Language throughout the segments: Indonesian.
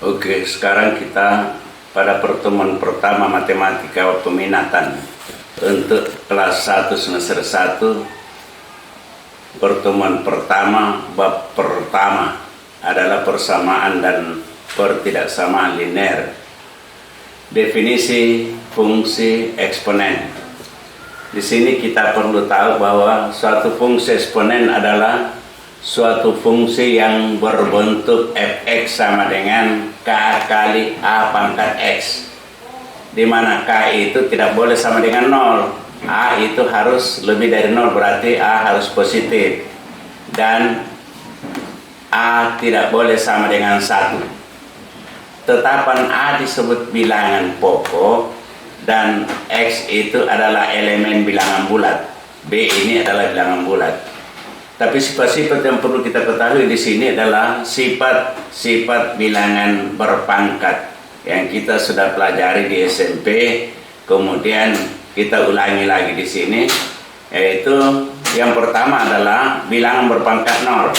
Oke, sekarang kita pada pertemuan pertama matematika peminatan untuk kelas 1 semester 1. Pertemuan pertama, bab pertama adalah persamaan dan pertidaksamaan linear. Definisi fungsi eksponen. Di sini kita perlu tahu bahwa suatu fungsi eksponen adalah suatu fungsi yang berbentuk fx sama dengan k kali a pangkat x, di mana k itu tidak boleh sama dengan 0, a itu harus lebih dari 0, berarti a harus positif, dan a tidak boleh sama dengan 1. Tetapan a disebut bilangan pokok dan x itu adalah elemen bilangan bulat, b ini adalah bilangan bulat. Tapi sifat-sifat yang perlu kita ketahui di sini adalah sifat-sifat bilangan berpangkat yang kita sudah pelajari di SMP. Kemudian kita ulangi lagi di sini, yaitu yang pertama adalah bilangan berpangkat 0.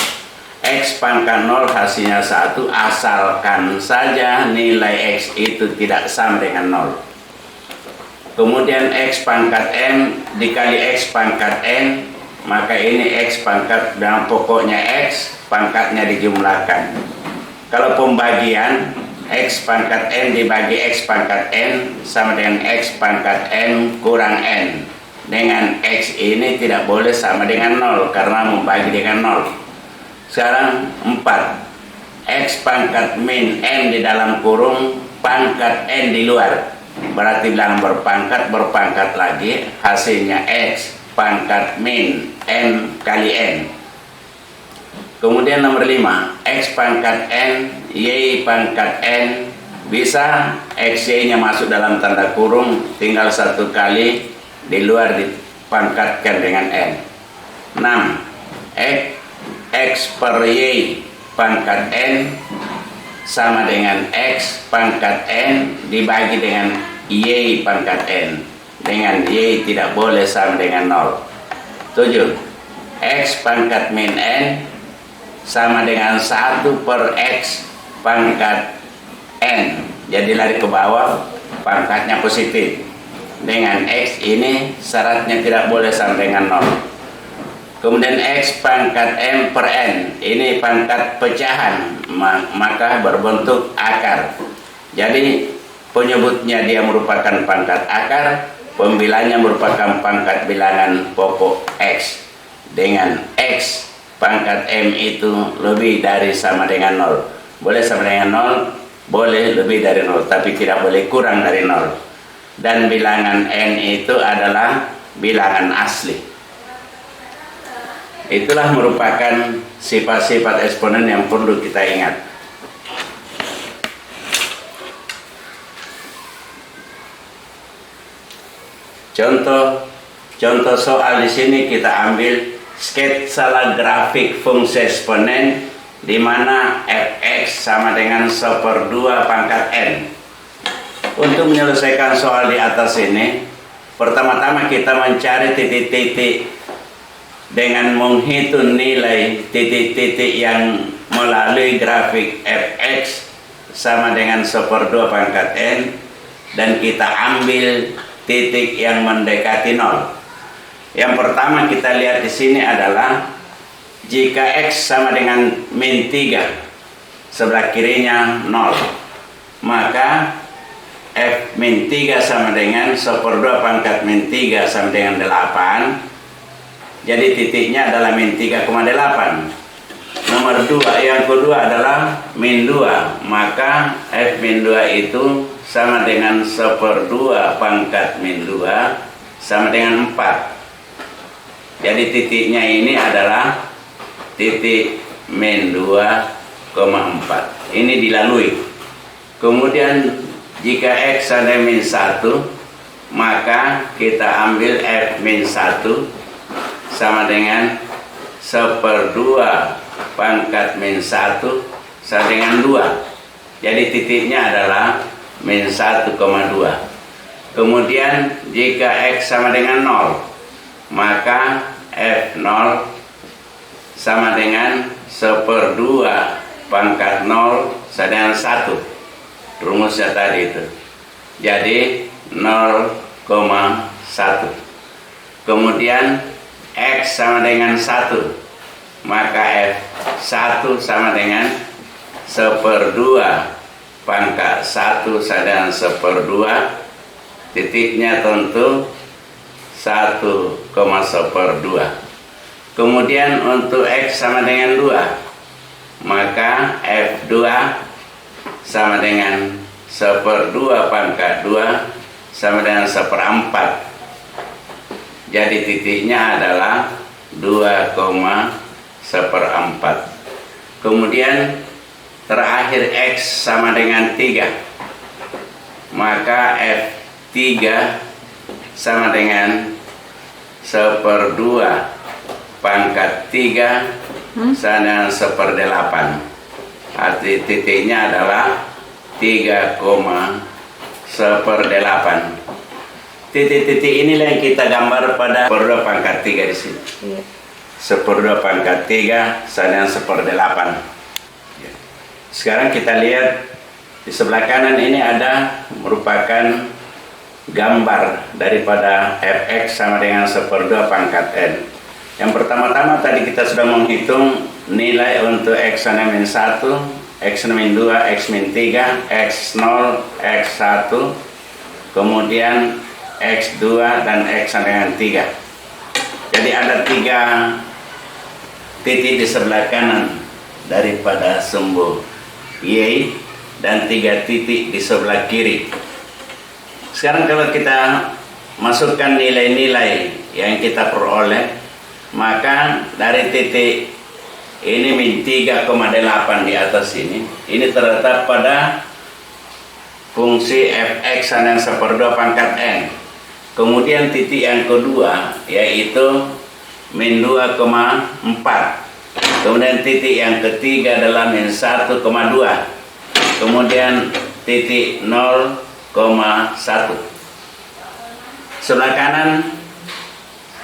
X pangkat 0 hasilnya 1 asalkan saja nilai X itu tidak sama dengan 0. Kemudian X pangkat N dikali X pangkat N, maka ini X pangkat dan pokoknya X pangkatnya dijumlahkan. Kalau pembagian, X pangkat N dibagi X pangkat N sama dengan X pangkat N kurang N, dengan X ini tidak boleh sama dengan 0 karena membagi dengan 0. Sekarang 4, X pangkat min N di dalam kurung pangkat N di luar, berarti bilangan berpangkat lagi, hasilnya X pangkat min N kali N. Kemudian nomor 5, X pangkat N Y pangkat N, bisa XY nya masuk dalam tanda kurung, tinggal 1 kali di luar dipangkatkan dengan N. 6, X per Y pangkat N sama dengan X pangkat N dibagi dengan Y pangkat N, dengan Y tidak boleh sama dengan 0. 7, X pangkat min N sama dengan 1 per X pangkat N, jadi lari ke bawah, pangkatnya positif, dengan X ini syaratnya tidak boleh sama dengan 0. Kemudian X pangkat M per N, ini pangkat pecahan, maka berbentuk akar. Jadi penyebutnya dia merupakan pangkat akar, pembilangnya merupakan pangkat bilangan pokok X, dengan X pangkat M itu lebih dari sama dengan 0. Boleh sama dengan 0, boleh lebih dari 0, tapi tidak boleh kurang dari 0. Dan bilangan N itu adalah bilangan asli. Itulah merupakan sifat-sifat eksponen yang perlu kita ingat. Contoh soal di sini kita ambil sketsa grafik fungsi eksponen di mana fx sama dengan 1/2 pangkat n. Untuk menyelesaikan soal di atas ini, pertama-tama kita mencari titik-titik dengan menghitung nilai titik-titik yang melalui grafik fx sama dengan 1/2 pangkat n, dan kita ambil titik yang mendekati 0. Yang pertama kita lihat di sini adalah jika x sama dengan min 3, sebelah kirinya 0, maka f min 3 sama dengan 1/2 pangkat min 3 sama dengan 8. Jadi titiknya adalah min 3,8. Nomor 2, yang kedua adalah min 2, maka f min 2 itu sama dengan 1/2 pangkat min 2 sama dengan 4. Jadi titiknya ini adalah titik min 2,4. Ini dilalui. Kemudian jika x ada min 1, maka kita ambil f min 1 sama dengan 1/2 pangkat min 1 sama dengan 2. Jadi titiknya adalah min 1,2. Kemudian jika x sama dengan 0, maka f0 sama dengan 1/2 pangkat 0 sama dengan 1. rumusnya tadi itu. Jadi 0,1. Kemudian X sama dengan 1, maka F1 sama dengan 1/2 pangkat 1 sama dengan 1/2, titiknya tentu 1,1/2. Kemudian untuk X sama dengan 2, maka F2 sama dengan 1/2 pangkat 2 sama dengan 1/4. Jadi titiknya adalah 2,1/4. Kemudian terakhir X sama dengan 3, maka F3 sama dengan 1/2 pangkat 3 sama dengan 1/8. Arti titiknya adalah 3,1/8. Titik-titik inilah yang kita gambar pada 1/2 pangkat 3 di sini. 1/2 pangkat 3 sama dengan 1/8. Sekarang kita lihat di sebelah kanan ini ada merupakan gambar daripada Fx sama dengan 1/2 pangkat n. Yang pertama-tama tadi kita sudah menghitung nilai untuk x(-1), x(-2), x-3, x0, x1, kemudian x2 dan x(-3). Jadi ada 3 titik di sebelah kanan daripada sumbu Y dan 3 titik di sebelah kiri. Sekarang kalau kita masukkan nilai-nilai yang kita peroleh, maka dari titik ini -3,8 di atas ini terletak pada fungsi fx sama dengan 1/2 pangkat n. Kemudian titik yang kedua yaitu -2,4. Kemudian titik yang ketiga adalah -1,2. Kemudian titik 0,1. Sebelah kanan,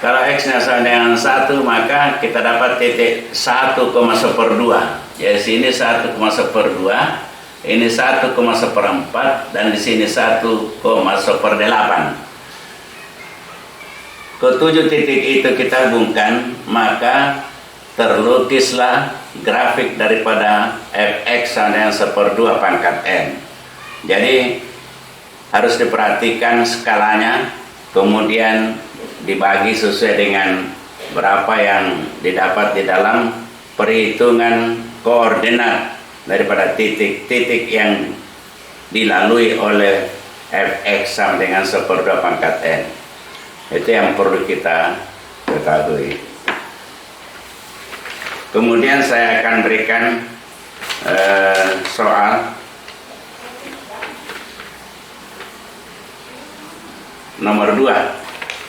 kalau X-nya sama dengan 1, maka kita dapat titik 1,1/2. Ya, sini 1,1/2, ini 1,1/4, dan di sini 1,1/8. Ketujuh titik itu kita hubungkan, maka terlukislah grafik daripada Fx sama dengan 1/2 pangkat n. Jadi harus diperhatikan skalanya, kemudian dibagi sesuai dengan berapa yang didapat di dalam perhitungan koordinat daripada titik-titik yang dilalui oleh Fx sama dengan 1/2 pangkat n. Itu yang perlu kita ketahui. Kemudian saya akan berikan soal nomor 2.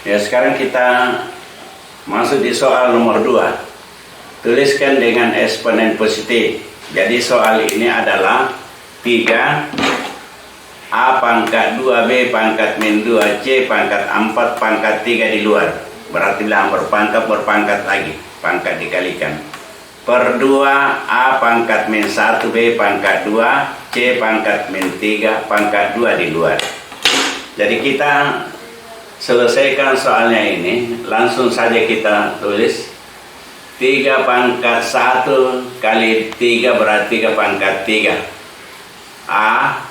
Ya, sekarang kita masuk di soal nomor 2. Tuliskan dengan eksponen positif. Jadi soal ini adalah 3 A pangkat 2B pangkat -2 C pangkat 4 pangkat 3 di luar. Berarti bilang berpangkat lagi, pangkat dikalikan per 2 A pangkat -1B pangkat 2 C pangkat -3 pangkat 2 di luar. Jadi kita selesaikan soalnya ini, langsung saja kita tulis 3 pangkat 1 kali 3 berarti 3 pangkat 3 A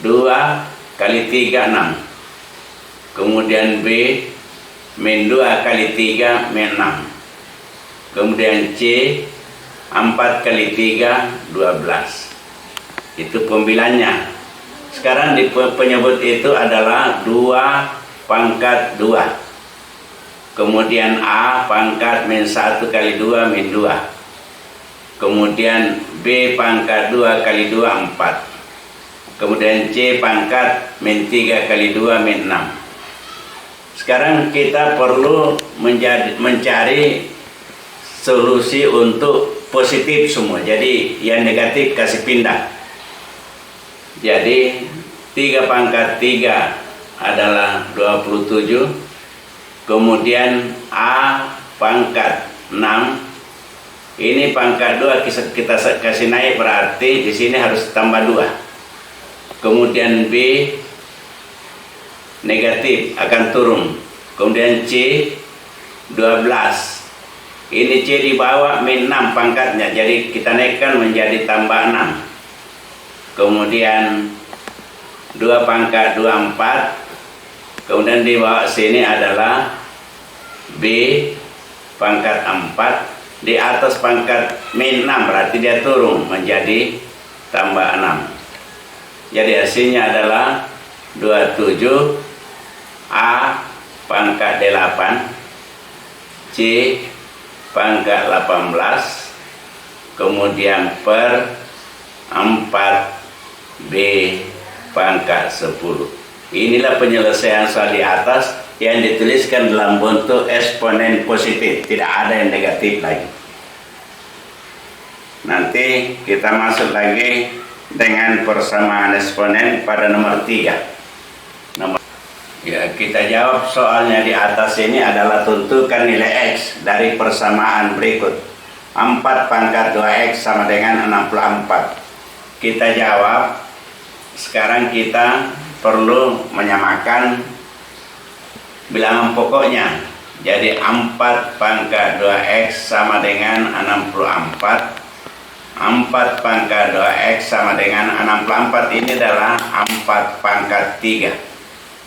2 kali 3 6. Kemudian B -2 kali 3 -6. Kemudian C 4 kali 3 12. Itu pembilanya. Sekarang di penyebut itu adalah 2 pangkat 2. Kemudian A pangkat -1 kali 2 -2. Kemudian B pangkat 2 kali 2 4. Kemudian C pangkat -3 kali 2 -6. Sekarang kita perlu mencari solusi untuk positif semua. Jadi yang negatif kasih pindah. Jadi 3 pangkat 3 adalah 27. Kemudian A pangkat 6. Ini pangkat 2 kita kasih naik, berarti di sini harus tambah 2. kemudian B negatif akan turun, kemudian C 12. Ini C di bawah min 6 pangkatnya, jadi kita naikkan menjadi tambah 6. Kemudian 2 pangkat 24. Kemudian di bawah sini adalah B pangkat 4. Di atas pangkat min 6 berarti dia turun menjadi tambah 6. Jadi hasilnya adalah 27. A pangkat 8, C pangkat 18, kemudian per 4, B pangkat 10. Inilah penyelesaian soal di atas yang dituliskan dalam bentuk eksponen positif, tidak ada yang negatif lagi. Nanti kita masuk lagi dengan persamaan eksponen pada nomor 3. Ya, kita jawab soalnya di atas ini adalah tentukan nilai X dari persamaan berikut. 4 pangkat 2X sama dengan 64. Kita jawab, sekarang kita perlu menyamakan bilangan pokoknya. Jadi 4 pangkat 2X sama dengan 64. 4 pangkat 2X sama dengan 64 ini adalah 4 pangkat 3.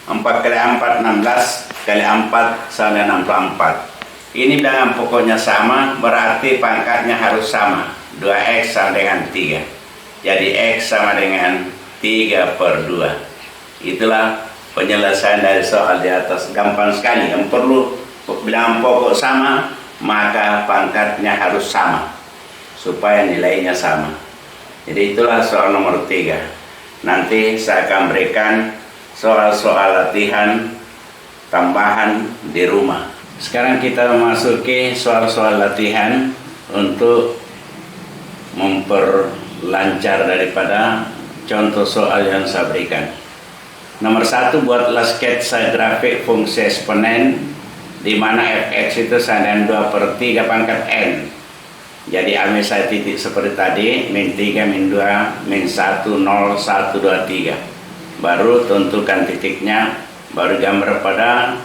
4 kali 4 16, kali 4 sama dengan 64. Ini bilangan pokoknya sama, berarti pangkatnya harus sama. 2X sama dengan 3. Jadi X sama dengan 3/2. Itulah penyelesaian dari soal di atas. Gampang sekali. Yang perlu bilangan pokok sama, maka pangkatnya harus sama supaya nilainya sama. Jadi itulah soal nomor 3. Nanti saya akan berikan soal-soal latihan tambahan di rumah. Sekarang kita memasuki soal-soal latihan untuk memperlancar daripada contoh soal yang saya berikan. Nomor 1, buatlah sketsa grafik fungsi eksponen di mana fx itu sama dengan 2/3 pangkat n. Jadi ambil saya titik seperti tadi, min 3, min 2, min 1, 0, 1, 2, 3. Baru tentukan titiknya, baru gambar pada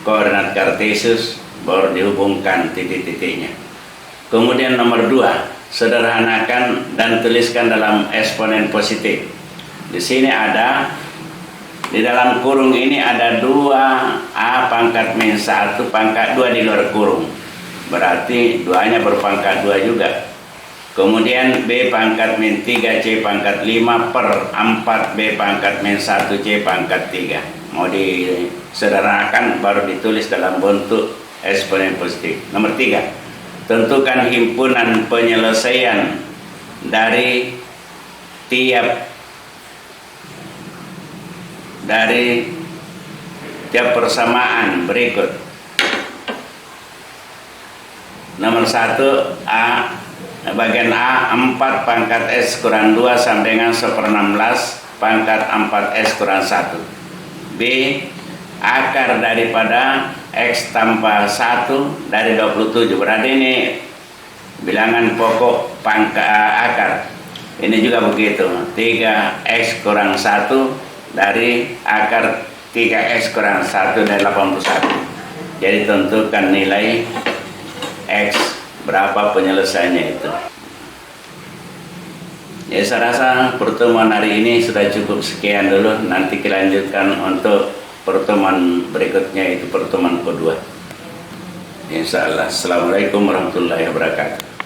koordinat kartesius, baru dihubungkan titik-titiknya. Kemudian nomor 2, sederhanakan dan tuliskan dalam eksponen positif. Di sini ada, di dalam kurung ini ada 2A pangkat min 1 pangkat 2 di luar kurung. Berarti 2-nya berpangkat 2 juga. Kemudian B pangkat min 3 C pangkat 5 per 4 B pangkat min 1 C pangkat 3. Mau disederhanakan baru ditulis dalam bentuk eksponen positif. Nomor 3, tentukan himpunan penyelesaian dari tiap persamaan berikut. Nomor 1, A bagian A, 4 pangkat S kurang 2 sama dengan 1/16 pangkat 4S kurang 1. B, akar daripada X tambah 1 dari 27. Berarti ini bilangan pokok pangkat akar. Ini juga begitu, 3X kurang 1 dari akar 3X kurang 1 dari 81. Jadi tentukan nilai X berapa penyelesaiannya itu. Ya, saya rasa pertemuan hari ini sudah cukup sekian dulu. Nanti kita lanjutkan untuk pertemuan berikutnya, itu pertemuan kedua. Insya Allah. Assalamualaikum warahmatullahi wabarakatuh.